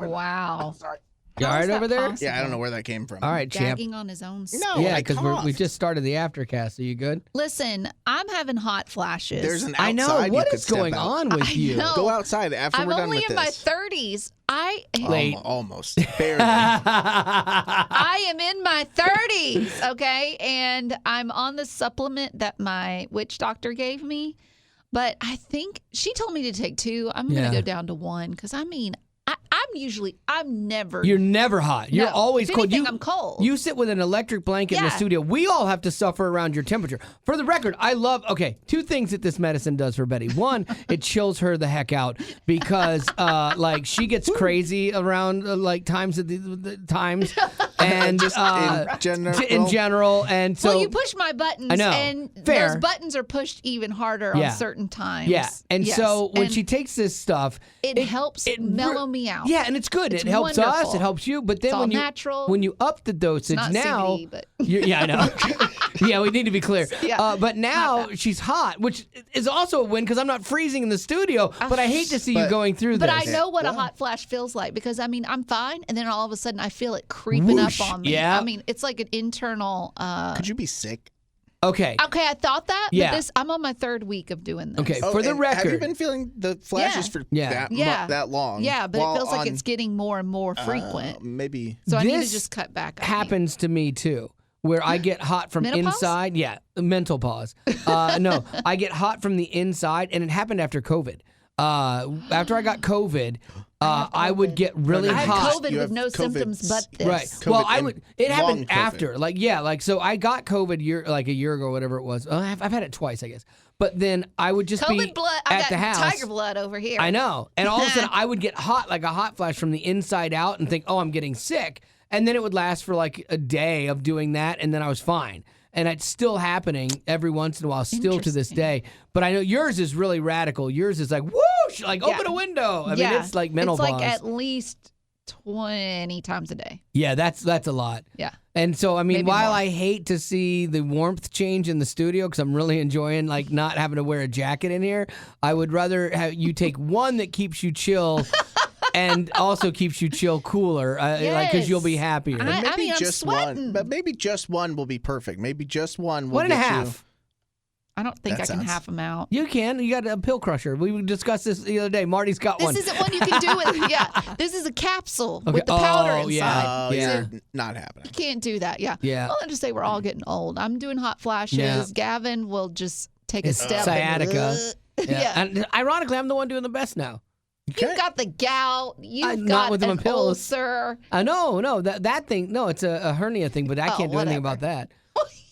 Wow. Sorry. You all right over there? Yeah, I don't know where that came from. All right, champ. Gagging on his own stuff. No, Yeah, I because we coughed. just started the Aftercast. Are you good? Listen, I'm having hot flashes. There's an outside I know. you What could is step going out. on with I you? know. Go outside after I'm we're done only with in this. my 30s. Wait. Almost. Barely. I am in my 30s, okay? And I'm on the supplement that my witch doctor gave me. But I think she told me to take 2. I'm going to go down to 1 because, I mean, I'm never. You're never hot. You're No. always If cold. anything, I'm cold. You sit with an electric blanket in the Yeah. studio. We all have to suffer around your temperature. For the record, I love, 2 things that this medicine does for Betty. One, it chills her the heck out because, like, she gets crazy around, like, times at the times. And Just in general. And so. well, you push my buttons. I know. And Fair. those buttons are pushed even harder Yeah. on certain times. Yeah. And Yes. so when And she takes this stuff, it helps mellow me out. Yeah, and it's good. It's it helps us. wonderful. It helps you. But then It's all when you natural. when you up the dosage Not now, CBD, but yeah, I know. Yeah, we need to be clear. Yeah. But now she's hot, which is also a win because I'm not freezing in the studio. But I hate to see you going through But this. I know what a hot flash feels like because, I mean, I'm fine. And then all of a sudden I feel it creeping Whoosh, up on me. yeah. I mean, it's like an internal. Could you be sick? Okay. Okay, I thought that. Yeah. But I'm on my 3rd week of doing this. Okay. Oh, For the and record, have you been feeling the flashes for Yeah. that long? Yeah, but While it feels like on, it's getting more and more frequent. Maybe. So I need to this just cut back. I think. happens to me too, where I get hot from Menopause? inside. Yeah, mental pause. No, I get hot from the inside, and it happened after COVID. After I got COVID, I would get really I had hot. COVID You with have no COVID symptoms but this. Right. COVID Well, I and would. It long happened COVID. after. So I got COVID a year ago, whatever it was. I've had it twice, I guess. But then I would just be COVID blood. I at got the house. tiger blood over here. I know, and all of a sudden I would get hot, like a hot flash from the inside out, and think, "Oh, I'm getting sick." And then it would last for like a day of doing that, and then I was fine. And it's still happening every once in a while, still to this day. But I know yours is really radical. Yours is like whoosh, like open a window. I mean, it's like menopause. It's like at least 20 times a day. Yeah, that's a lot. Yeah. And so, I mean, Maybe while more. I hate to see the warmth change in the studio because I'm really enjoying like not having to wear a jacket in here, I would rather have you take one that keeps you chill and also keeps you chill cooler, because you'll be happier. I mean, I'm just sweating. one, but maybe just one will be perfect. Maybe just one will One and a get you- half. I don't think That I can sounds- half them out. You can. You got a pill crusher. We discussed this the other day. Marty's got This one. isn't one you can do with. Yeah, this is a capsule Okay. with the powder Oh, inside. yeah. Oh, Yeah. you're not happening. You can't do that. Yeah. Yeah. Well, I'll just say we're all getting old. I'm doing hot flashes. Yeah. Gavin will just take a It's step. sciatica. And, Yeah. And ironically, I'm the one doing the best now. You've got the gout. You've I'm got not with an my pills. ulcer. No, that thing. No, it's a hernia thing, but I can't do anything whatever. about that.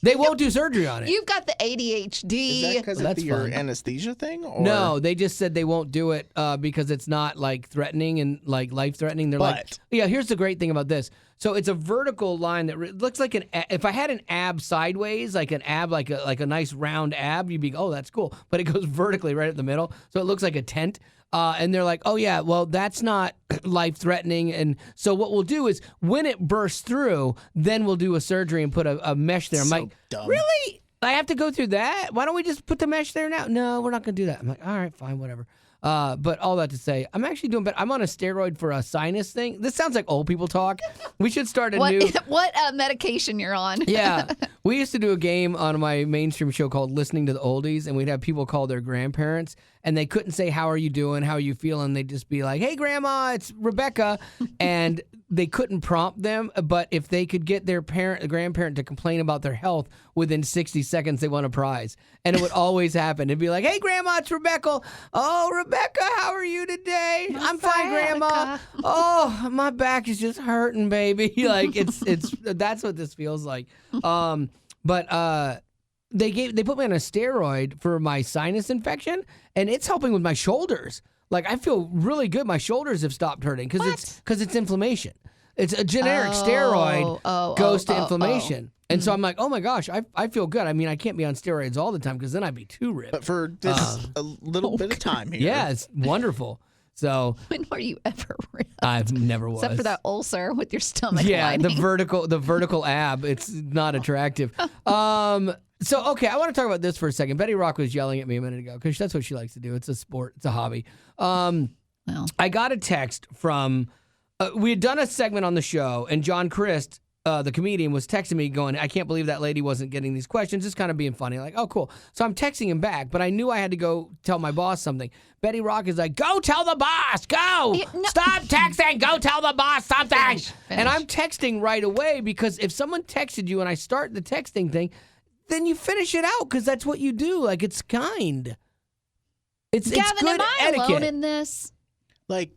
They won't do surgery on it. You've got the ADHD. Is that because Well, of that's your fun. anesthesia thing? Or? No, they just said they won't do it because it's not like threatening and like life threatening. They're like, But- yeah. Here's the great thing about this. So it's a vertical line that looks like if I had an ab sideways, like an ab, like a nice round ab, you'd be, oh, that's cool. But it goes vertically right at the middle, so it looks like a tent. And they're like, oh yeah, well that's not life threatening. And so what we'll do is when it bursts through, then we'll do a surgery and put a mesh there. I'm So like, dumb. really? I have to go through that? Why don't we just put the mesh there now? No, we're not going to do that. I'm like, all right, fine, whatever. But all that to say, I'm actually doing better. I'm on a steroid for a sinus thing. This sounds like old people talk. We should start a new. What medication you're on? Yeah. We used to do a game on my mainstream show called Listening to the Oldies, and we'd have people call their grandparents, and they couldn't say, how are you doing? How are you feeling? They'd just be like, hey, Grandma, it's Rebecca. And they couldn't prompt them, but if they could get their grandparent to complain about their health within 60 seconds, they won a prize. And it would always happen. It'd be like, hey, Grandma, it's Rebecca. Oh, Rebecca, how are you today? I'm fine, Grandma. Oh, my back is just hurting, baby. Like, it's that's what this feels like. But they put me on a steroid for my sinus infection, and it's helping with my shoulders. Like, I feel really good. My shoulders have stopped hurting because it's inflammation. It's a generic steroid goes to inflammation. And so I'm like, oh my gosh, I feel good. I mean, I can't be on steroids all the time because then I'd be too ripped. But for this a little bit of time here. Yeah, it's wonderful. So When were you ever ripped? I've never was. Except for that ulcer with your stomach Yeah, lining. the vertical ab. It's not attractive. So okay, I want to talk about this for a second. Betty Rock was yelling at me a minute ago because that's what she likes to do. It's a sport. It's a hobby. Well. I got a text from we had done a segment on the show, and John Christ, the comedian, was texting me going, I can't believe that lady wasn't getting these questions. Just kind of being funny. Like, oh, cool. So I'm texting him back, but I knew I had to go tell my boss something. Betty Rock is like, go tell the boss. Go. Stop texting. Go tell the boss something. Finish. And I'm texting right away because if someone texted you and I start the texting thing, then you finish it out because that's what you do. Like, it's kind. It's Gavin, it's good am I etiquette. alone in this? Like,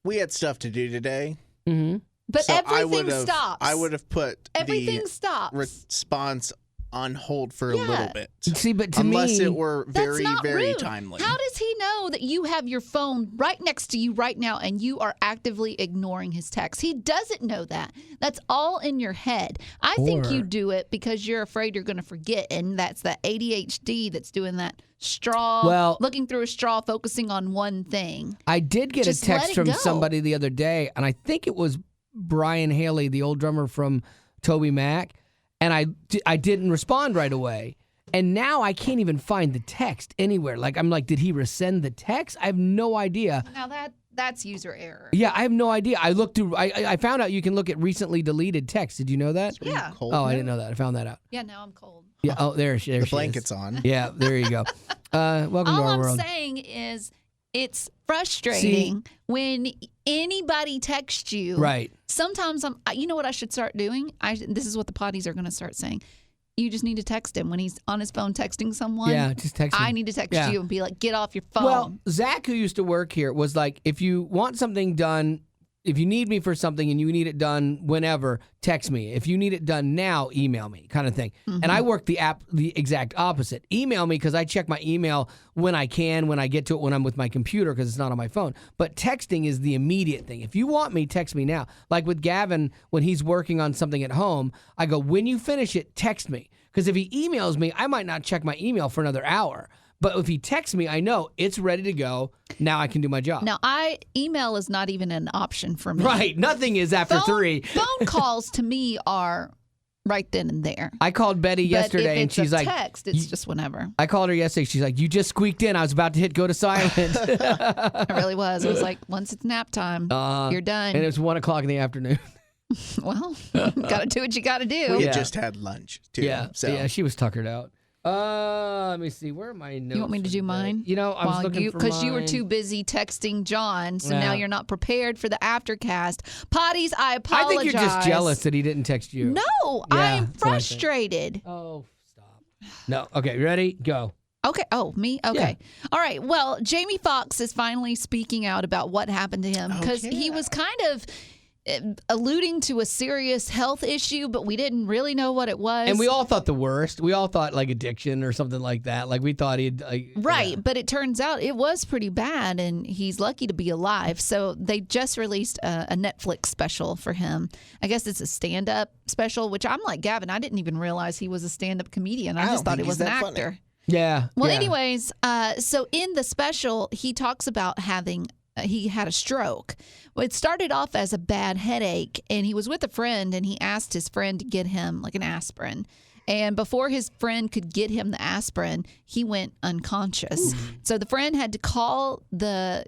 we had stuff to do today. Mm-hmm. But so everything stops. I would have put Everything the stops. response on hold for a little bit. See, but to Unless me, it were That's very, not very rude. timely. How does he know that you have your phone right next to you right now and you are actively ignoring his text? He doesn't know that. That's all in your head. I think you do it because you're afraid you're going to forget, and that's that ADHD that's doing that straw, looking through a straw, focusing on one thing. I did get Just a text let it from go. somebody the other day, and I think it was Brian Haley, the old drummer from Toby Mac, and I didn't respond right away. And now I can't even find the text anywhere. Like, I'm like, did he resend the text? I have no idea. Now that's user error. Yeah, I have no idea. I looked through. I found out you can look at recently deleted text. Did you know that? Yeah. Cold Oh, I now? didn't know that. I found that out. Yeah, now I'm cold. Yeah. Oh, there she The is. blanket's on. Yeah, there you go. Welcome to All our I'm world. saying is it's frustrating when anybody texts you. Right. Sometimes you know what I should start doing? This is what the potties are going to start saying. You just need to text him when he's on his phone texting someone. Yeah, just text him. I need to text Yeah. you and be like, get off your phone. Well, Zach, who used to work here, was like, if you want something done, if you need me for something and you need it done whenever, text me. If you need it done now, email me, kind of thing. And I work the exact opposite. Email me because I check my email when I can, when I get to it, when I'm with my computer because it's not on my phone. But texting is the immediate thing. If you want me, text me now. Like with Gavin, when he's working on something at home, I go, when you finish it, text me. Because if he emails me, I might not check my email for another hour. But if he texts me, I know it's ready to go. Now I can do my job. now, email is not even an option for me. Right. Nothing is after 3. Phone calls to me are right then and there. I called Betty yesterday but if and it's she's a like, text, it's just whenever. I called her yesterday. She's like, you just squeaked in. I was about to hit go to silent. It really was. It was like, once it's nap time, you're done. And it was 1:00 in the afternoon. Well, got to do what you got to do. We Yeah. just had lunch, too. Yeah. So. Yeah, she was tuckered out. Let me see. Where are my notes? You want me to for do today? mine? You know, I was looking for because you were mine. too busy texting John, so Yeah. now you're not prepared for the Aftercast. Potties, I apologize. I think you're just jealous that he didn't text you. No, Yeah, I'm that's what I think. frustrated. Oh, stop. No. Okay, ready? Go. Okay. Oh, me? Okay. All right. Well, Jamie Foxx is finally speaking out about what happened to him because he was kind of alluding to a serious health issue, but we didn't really know what it was. And we all thought the worst. We all thought like addiction or something like that. Like we thought he'd Right, yeah. but it turns out it was pretty bad, and he's lucky to be alive. So they just released a Netflix special for him. I guess it's a stand-up special, which I'm like, Gavin, I didn't even realize he was a stand-up comedian. I I just don't thought think he was he's an that actor. funny. Yeah. Well, yeah. anyways, so in the special, he talks about having he had a stroke. Well, it started off as a bad headache, and he was with a friend, and he asked his friend to get him like an aspirin. And before his friend could get him the aspirin, he went unconscious. So the friend had to call the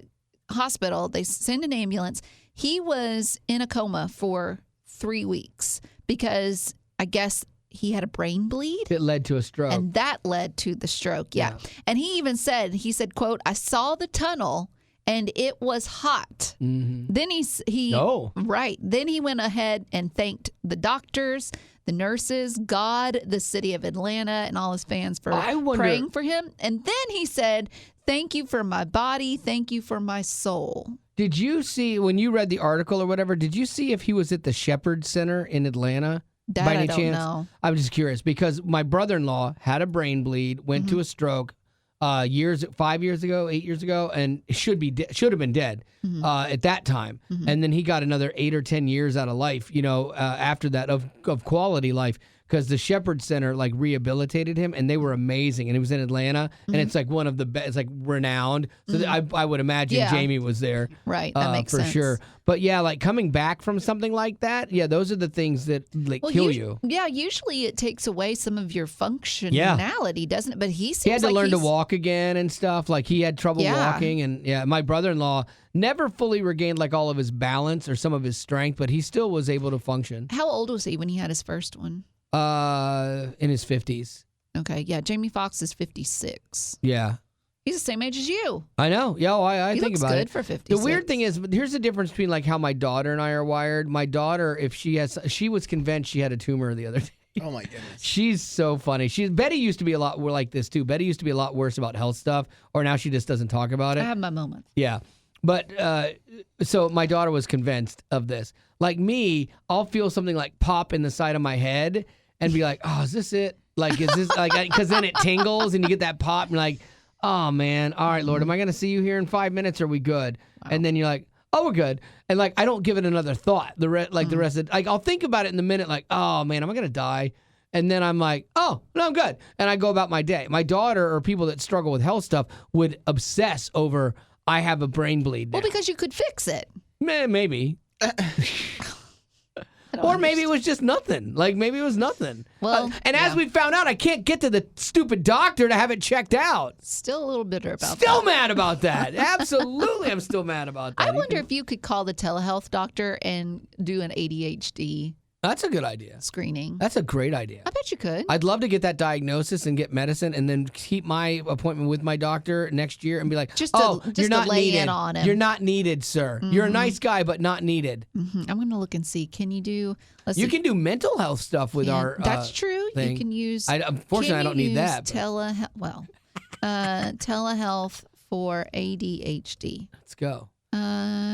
hospital. They sent an ambulance. He was in a coma for 3 weeks because I guess he had a brain bleed. It led to a stroke. And that led to the stroke. Yeah. And he even said, quote, I saw the tunnel and it was hot. Mm-hmm. Then right. Then he went ahead and thanked the doctors, the nurses, God, the city of Atlanta, and all his fans for praying for him. And then he said, thank you for my body. Thank you for my soul. Did you see, when you read the article or whatever, did you see if he was at the Shepherd Center in Atlanta? That by any I don't chance? know. I'm just curious because my brother-in-law had a brain bleed, went to a stroke 5 years ago, 8 years ago, and should have been dead at that time. And then he got another 8 or 10 years out of life, after that of quality life because the Shepherd Center like rehabilitated him, and they were amazing. And it was in Atlanta, and it's like one of the best, it's like renowned. So I would imagine Jamie was there, Right, that makes for sense. sure. But yeah, like coming back from something like that, those are the things that like kill you. Yeah, usually it takes away some of your functionality, doesn't it? But he seems He had to like learn to walk again and stuff. Like he had trouble walking, and my brother-in-law never fully regained like all of his balance or some of his strength, but he still was able to function. How old was he when he had his first one? In his 50s. Okay, yeah. Jamie Foxx is 56. Yeah. He's the same age as you. I know. Yeah, I He think looks about good it. for 56. The weird thing is, here's the difference between like how my daughter and I are wired. My daughter, if she was convinced she had a tumor the other day. Oh my goodness. She's so funny. Betty used to be a lot more like this too. Betty used to be a lot worse about health stuff, or now she just doesn't talk about I it. have my moments. Yeah. But so my daughter was convinced of this. Like me, I'll feel something like pop in the side of my head and be like, oh, is this it? Like, is this like, because then it tingles and you get that pop and you're like, oh man, all right, Lord, am I going to see you here in 5 minutes? Are we good? Wow. And then you're like, oh, we're good. And like, I don't give it another thought. The rest of like, I'll think about it in the minute, like, oh man, am I going to die? And then I'm like, oh, no, I'm good. And I go about my day. My daughter or people that struggle with health stuff would obsess over, I have a brain bleed now. Well, because you could fix it. Maybe. Or maybe it was just nothing. Like, maybe it was nothing. Well, and as we found out, I can't get to the stupid doctor to have it checked out. Still a little bitter about Still that. mad about that. Absolutely, I'm still mad about that. I wonder if you could call the telehealth doctor and do an ADHD That's a good idea. screening. That's a great idea. I bet you could. I'd love to get that diagnosis and get medicine and then keep my appointment with my doctor next year and be like, Just to you're not lay needed. in on him. You're not needed, sir. You're a nice guy, but not needed. I'm going to look and see. Can you do... Let's You see. can do mental health stuff with our That's true. thing. You can use... Unfortunately, I don't need that. but- telehealth for ADHD. Let's go.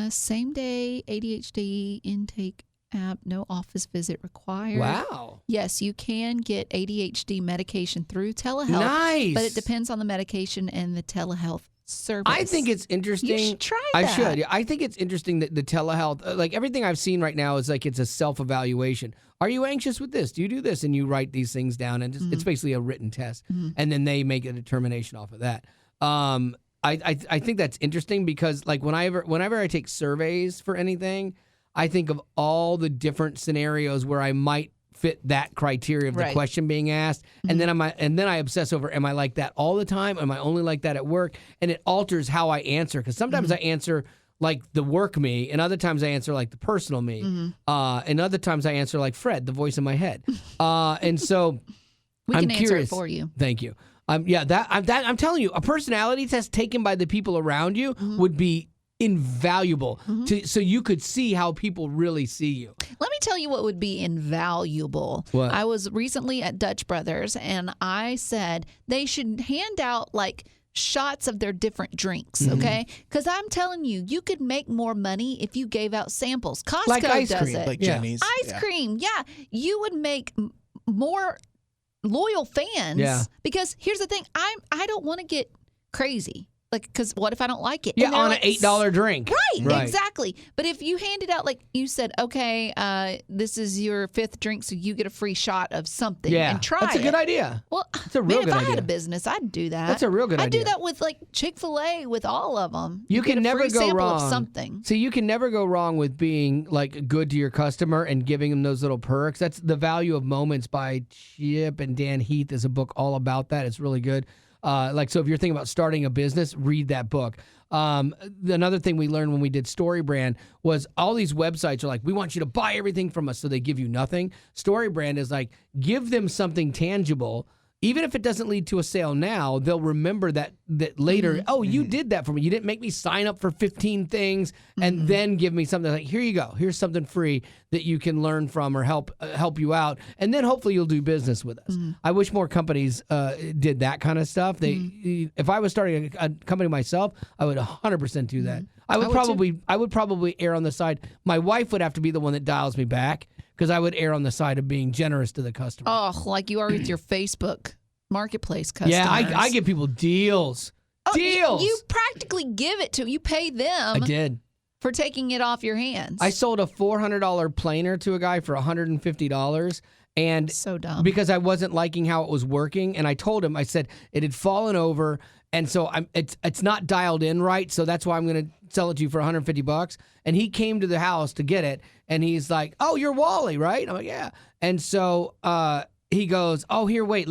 Same day ADHD intake app, no office visit required. Wow. Yes, you can get ADHD medication through telehealth. Nice. But it depends on the medication and the telehealth service. I think it's interesting. You should try I that. should. I think it's interesting that the telehealth, like everything I've seen right now is like it's a self-evaluation. Are you anxious with this? Do you do this? And you write these things down, and it's basically a written test, and then they make a determination off of that. I think that's interesting because like whenever I take surveys for anything, I think of all the different scenarios where I might fit that criteria of the question being asked, and then I obsess over, am I like that all the time? Am I only like that at work? And it alters how I answer because sometimes I answer like the work me, and other times I answer like the personal me, and other times I answer like Fred, the voice in my head, and so we I'm can answer curious. it for you. Thank you. I'm telling you, a personality test taken by the people around you would be invaluable so you could see how people really see you. Let me tell you what would be invaluable. What? I was recently at Dutch Brothers, and I said they should hand out like shots of their different drinks, okay? Because I'm telling you, you could make more money if you gave out samples. Costco Like ice does cream. it. Like Yeah. Jenny's. Ice cream, yeah. You would make more loyal fans. Yeah. Because here's the thing, I don't want to get crazy. Like, because what if I don't like it? Yeah, And they're on like, an $8 drink. Right, exactly. But if you handed out, like you said, okay, this is your 5th drink, so you get a free shot of something Yeah, and try that's a good it. idea. Well, That's a real man, good if I had idea. a business, I'd do that. That's a real good I'd idea. do that with like Chick-fil-A with all of them. You get can a never free go sample wrong. of something. See, you can never go wrong with being like good to your customer and giving them those little perks. That's The Value of Moments by Chip and Dan Heath is a book all about that. It's really good. So if you're thinking about starting a business, read that book. Another thing we learned when we did StoryBrand was all these websites are like, we want you to buy everything from us, so they give you nothing. StoryBrand is like, give them something tangible. Even if it doesn't lead to a sale now, they'll remember that later, oh, you did that for me. You didn't make me sign up for 15 things and then give me something like, here you go. Here's something free that you can learn from or help you out. And then hopefully you'll do business with us. I wish more companies did that kind of stuff. If I was starting a company myself, I would 100% do that. I would probably err on the side. My wife would have to be the one that dials me back, because I would err on the side of being generous to the customer. Oh, like you are with your Facebook Marketplace customers. Yeah, I give people deals. Deals. You practically give it to. You pay them. I did. For taking it off your hands. I sold a $400 planer to a guy for $150, And So dumb. because I wasn't liking how it was working, and I told him, I said it had fallen over, and so it's not dialed in right, so that's why I'm going to sell it to you for $150. And he came to the house to get it, and he's like, "Oh, you're Wally, right?" I'm like, "Yeah." And so he goes, "Oh, here, wait,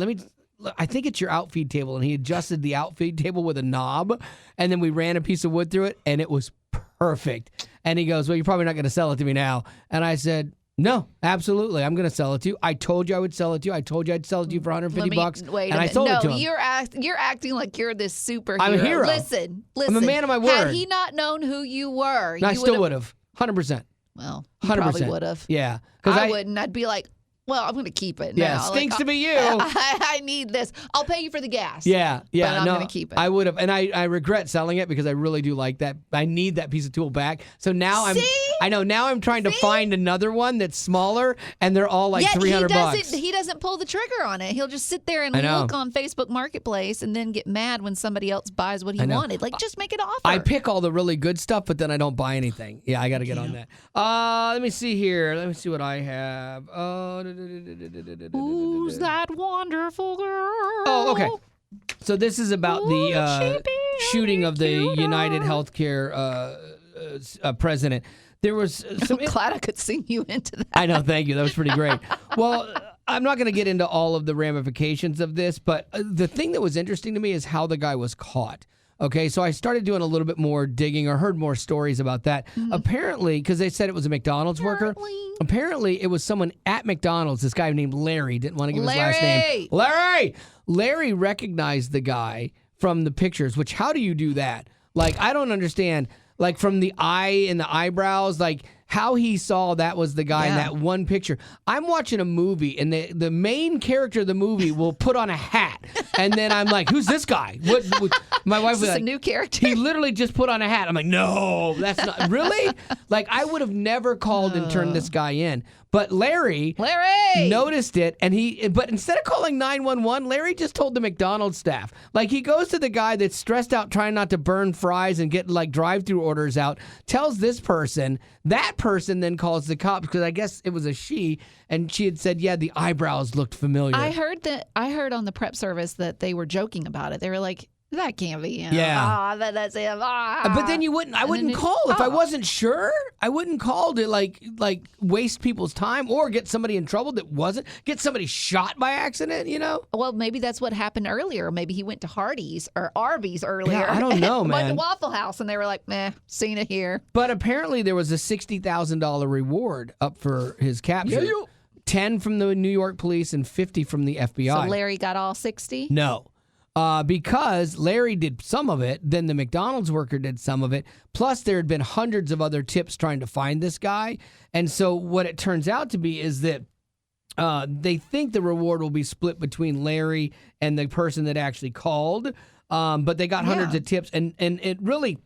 I think it's your outfeed table." And he adjusted the outfeed table with a knob, and then we ran a piece of wood through it, and it was perfect. And he goes, "Well, you're probably not going to sell it to me now." And I said, "No, absolutely. I'm going to sell it to you. I told you I would sell it to you. I told you I'd sell it to you for $150. Wait and a I minute. sold No, it to him." you're acting like you're this superhero. I'm a hero. Listen. I'm a man of my word. Had he not known who you were, And I still would have. 100%. Well, you 100%. probably would have. Yeah. I wouldn't. I'd be like, well, I'm going to keep it Yeah, now. stinks to be you. I need this. I'll pay you for the gas. Yeah, But I'm no, going to keep it. I would have, and I regret selling it because I really do like that. I need that piece of tool back. So now now I'm trying to find another one that's smaller, and they're all like Yet $300. He doesn't pull the trigger on it. He'll just sit there and I know. look on Facebook Marketplace and then get mad when somebody else buys what he wanted. Like, just make an offer. I pick all the really good stuff, but then I don't buy anything. Yeah, I got to get on that. Let me see here. Let me see what I have. Who's that wonderful girl? Oh, okay. So this is about the shooting of the United Healthcare president. There was some. I'm glad I could sing you into that. I know, thank you. That was pretty great. Well, I'm not going to get into all of the ramifications of this, but the thing that was interesting to me is how the guy was caught. Okay, so I started doing a little bit more digging or heard more stories about that. Apparently, because they said it was a McDonald's worker. Apparently, it was someone at McDonald's, this guy named Larry, didn't want to give his last name. Larry recognized the guy from the pictures, which how do you do that? Like, I don't understand. Like, from the eye and the eyebrows, like how he saw that was the guy in that one picture. I'm watching a movie, and the main character of the movie will put on a hat, and then I'm like, "Who's this guy?" What my wife was like, a new character. He literally just put on a hat. I'm like, "No, that's not really." Like, I would have never called and turned this guy in, but Larry noticed it, and but instead of calling 911, Larry just told the McDonald's staff. Like, he goes to the guy that's stressed out trying not to burn fries and get like drive-through orders out, tells this person. That person then calls the cops because I guess it was a she, and she had said, "Yeah, the eyebrows looked familiar." I heard on the prep service that they were joking about it. They were like, "That can't be him." Yeah. That's him. But then I wouldn't call if I wasn't sure. I wouldn't call to like waste people's time or get somebody in trouble that wasn't, get somebody shot by accident, you know? Well, maybe that's what happened earlier. Maybe he went to Hardee's or Arby's earlier. Yeah, I don't know, Went man. to Waffle House, and they were like, "Meh, seen it here." But apparently there was a $60,000 reward up for his capture. 10 from the New York police and 50 from the FBI. So Larry got all 60? No. Because Larry did some of it, then the McDonald's worker did some of it. Plus, there had been hundreds of other tips trying to find this guy. And so what it turns out to be is that they think the reward will be split between Larry and the person that actually called. But they got hundreds of tips. And it really,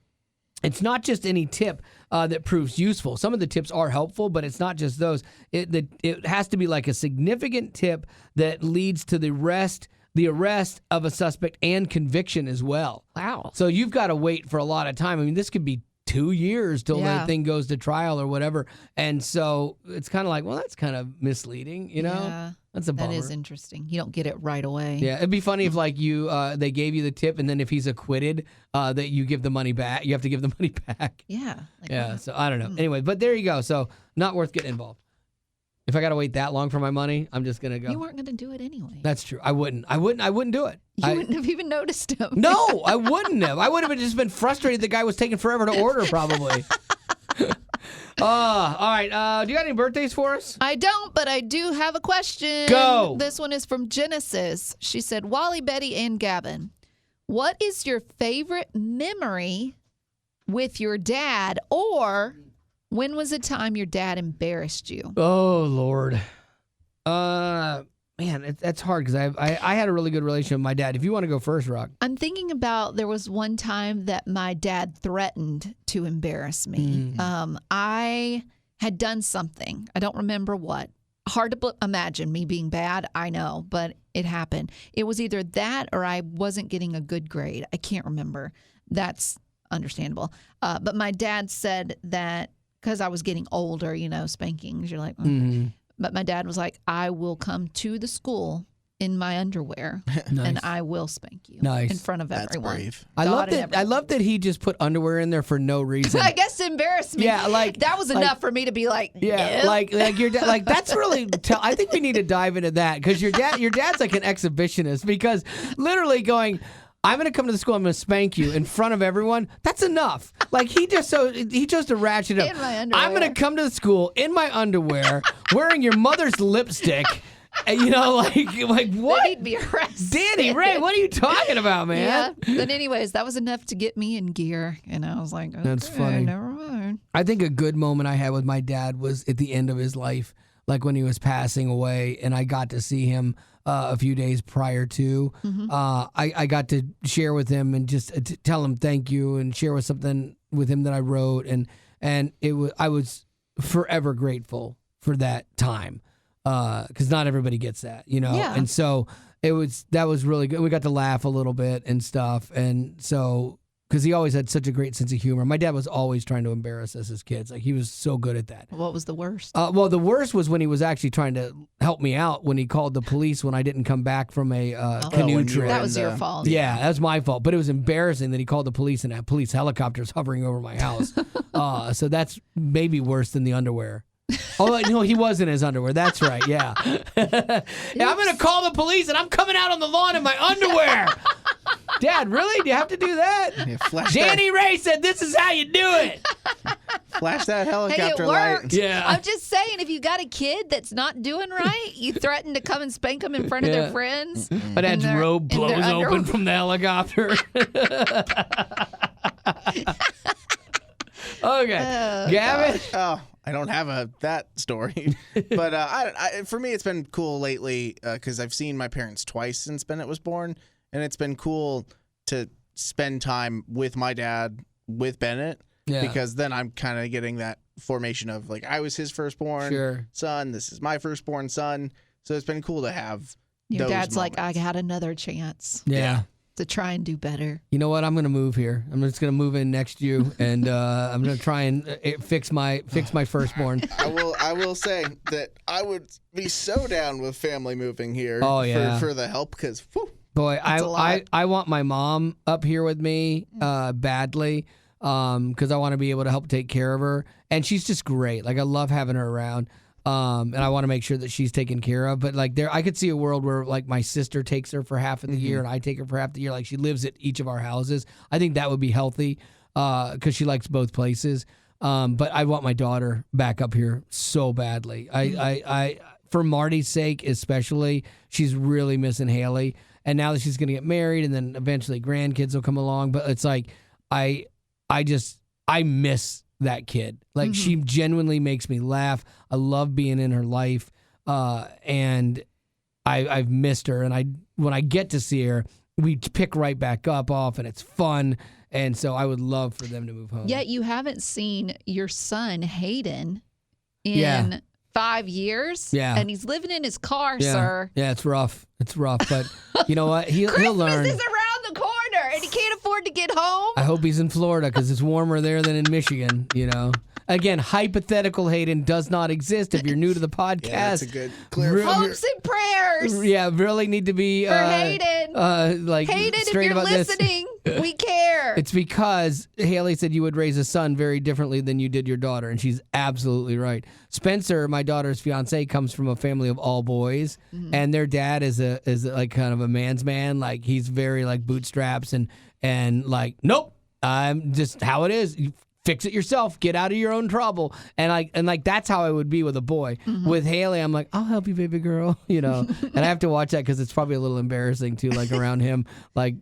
it's not just any tip that proves useful. Some of the tips are helpful, but it's not just those. It has to be like a significant tip that leads to the arrest of a suspect and conviction as well. Wow. So you've got to wait for a lot of time. I mean, this could be 2 years till the thing goes to trial or whatever. And so it's kind of like, well, that's kind of misleading, you know? Yeah. That's a bummer. That is interesting. You don't get it right away. Yeah, it'd be funny if like they gave you the tip, and then if he's acquitted, that you give the money back. You have to give the money back. Yeah. Yeah. So I don't know. Anyway, but there you go. So not worth getting involved. If I got to wait that long for my money, I'm just gonna go. You weren't going to do it anyway. That's true. I wouldn't do it. You wouldn't have even noticed him. No, I wouldn't have. I would have just been frustrated the guy was taking forever to order, probably. All right. Do you got any birthdays for us? I don't, but I do have a question. Go. This one is from Genesis. She said, Wally, Betty, and Gavin, what is your favorite memory with your dad, or when was a time your dad embarrassed you? Oh, Lord. Man, that's hard because I had a really good relationship with my dad. If you want to go first, Rock. I'm thinking about there was one time that my dad threatened to embarrass me. I had done something. I don't remember what. Hard to imagine me being bad, I know, but it happened. It was either that or I wasn't getting a good grade. I can't remember. That's understandable. But my dad said that because I was getting older, spankings, you're like, But my dad was like, I will come to the school in my underwear Nice. and I will spank you Nice. in front of That's everyone. brave. I God love and that. I everyone. love that he just put underwear in there for no reason. I guess to embarrass me. Yeah, like- that was enough for me to be like, Yeah, "Ew." like your dad. Like that's really. I think we need to dive into that because your dad's like an exhibitionist because literally going. I'm gonna come to the school. I'm gonna spank you in front of everyone. That's enough. Like he chose to ratchet it up. In my underwear. I'm gonna come to the school in my underwear, wearing your mother's lipstick. And, you know, like what? Then he'd be arrested. Danny Ray, what are you talking about, man? Yeah. But anyways, that was enough to get me in gear. And I was like, okay, That's funny. never mind. I think a good moment I had with my dad was at the end of his life, like when he was passing away, and I got to see him a few days prior to. I got to share with him and just tell him thank you and share with something with him that I wrote, and I was forever grateful for that time because not everybody gets that, you know. Yeah. And so that was really good. We got to laugh a little bit and stuff, and so. Because he always had such a great sense of humor. My dad was always trying to embarrass us as kids. Like, he was so good at that. What was the worst? Well, the worst was when he was actually trying to help me out when he called the police when I didn't come back from a canoe when you trip. were That in was the- your fault. Yeah, that was my fault. But it was embarrassing that he called the police and had police helicopters hovering over my house. So that's maybe worse than the underwear. Oh, no, he was in his underwear. That's right, yeah. Yeah, I'm going to call the police and I'm coming out on the lawn in my underwear. Dad, really? Do you have to do that? Yeah, flash Danny Ray said this is how you do it. flash that Hey, it helicopter worked. light. Yeah. I'm just saying, if you got a kid that's not doing right, you threaten to come and spank them in front of Yeah. their friends. My dad's their- robe in their blows open underwear. from the helicopter. Okay. Gavin? Oh, I don't have that story, but for me, it's been cool lately because I've seen my parents twice since Bennett was born, and it's been cool to spend time with my dad with Bennett Yeah. because then I'm kind of getting that formation of like I was his firstborn Sure. son, this is my firstborn son, so it's been cool to have. Your those dad's like, I moments. had another chance Yeah. to try and do better. You know what? I'm gonna move here. I'm just gonna move in next to you, and I'm gonna try and fix my firstborn. I will say that I would be so down with family moving here. Oh, yeah. for the help because Boy, That's a lot. I want my mom up here with me badly because I want to be able to help take care of her, and she's just great. Like I love having her around. And I want to make sure that she's taken care of. But like I could see a world where like my sister takes her for half of the year and I take her for half the year. Like she lives at each of our houses. I think that would be healthy because she likes both places. But I want my daughter back up here so badly. I for Marty's sake especially, she's really missing Haley. And now that she's going to get married and then eventually grandkids will come along. But it's like I miss that kid. Like she genuinely makes me laugh. I love being in her life, and I've missed her. And when I get to see her, we pick right back up off, and it's fun. And so I would love for them to move home. Yet you haven't seen your son Hayden in Yeah. 5 years. Yeah. And he's living in his car, Yeah, sir. yeah, it's rough. It's rough, but you know what? He'll Christmas learn. is around the corner and he can't afford to get home. I hope he's in Florida because it's warmer there than in Michigan. You know. Again, hypothetical Hayden does not exist. If you're new to the podcast, yeah, that's a good Real- clarifier. Hopes and prayers yeah, really need to be for Hayden. like Hayden, if straight you're about this. listening, we care. It's because Haley said you would raise a son very differently than you did your daughter, and she's absolutely right. Spencer, my daughter's fiance, comes from a family of all boys, and their dad is like kind of a man's man. Like he's very like bootstraps and like nope, I'm just how it is. You fix it yourself. Get out of your own trouble. And like that's how I would be with a boy. With Haley, I'm like, I'll help you, baby girl. You know. And I have to watch that because it's probably a little embarrassing too, like around him, like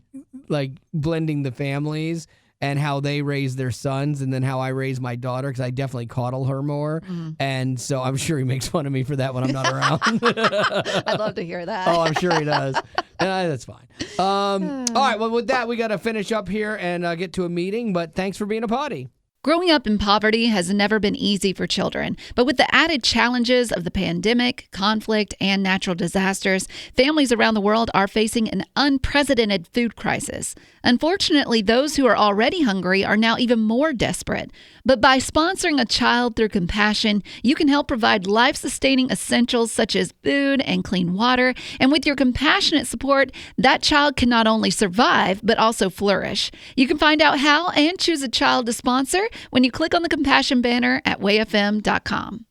blending the families and how they raise their sons, and then how I raise my daughter because I definitely coddle her more. And so I'm sure he makes fun of me for that when I'm not around. I'd love to hear that. Oh, I'm sure he does. That's fine. All right. Well, with that, we got to finish up here and get to a meeting. But thanks for being a potty. Growing up in poverty has never been easy for children, but with the added challenges of the pandemic, conflict, and natural disasters, families around the world are facing an unprecedented food crisis. Unfortunately, those who are already hungry are now even more desperate. But by sponsoring a child through compassion, you can help provide life-sustaining essentials such as food and clean water. And with your compassionate support, that child can not only survive, but also flourish. You can find out how and choose a child to sponsor when you click on the compassion banner at wayfm.com.